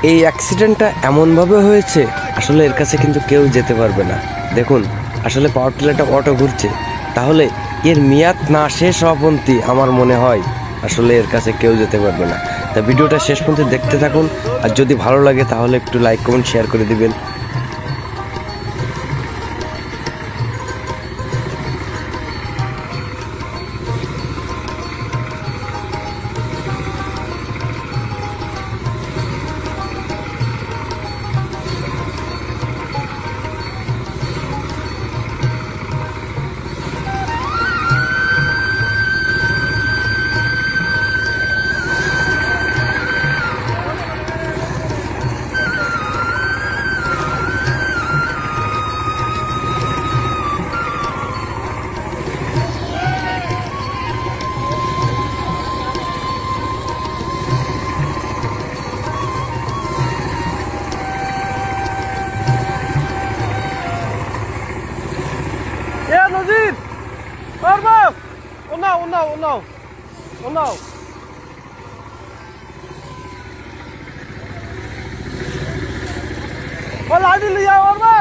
এই অ্যাক্সিডেন্টটা এমনভাবে হয়েছে, আসলে এর কাছে কিন্তু কেউ যেতে পারবে না। দেখুন, আসলে পাওয়ার টিলারটা অটো ঘুরছে, তাহলে এর মেয়াদ না শেষ হওয়া পর্যন্ত আমার মনে হয় আসলে এর কাছে কেউ যেতে পারবে না। তা ভিডিওটা শেষ পর্যন্ত দেখতে থাকুন, আর যদি ভালো লাগে তাহলে একটু লাইক কমেন্ট শেয়ার করে দিবেন। Nazir! Arma! Oh no, oh no, oh no. Oh no. Oh, लाठी ले जाओ, Arma!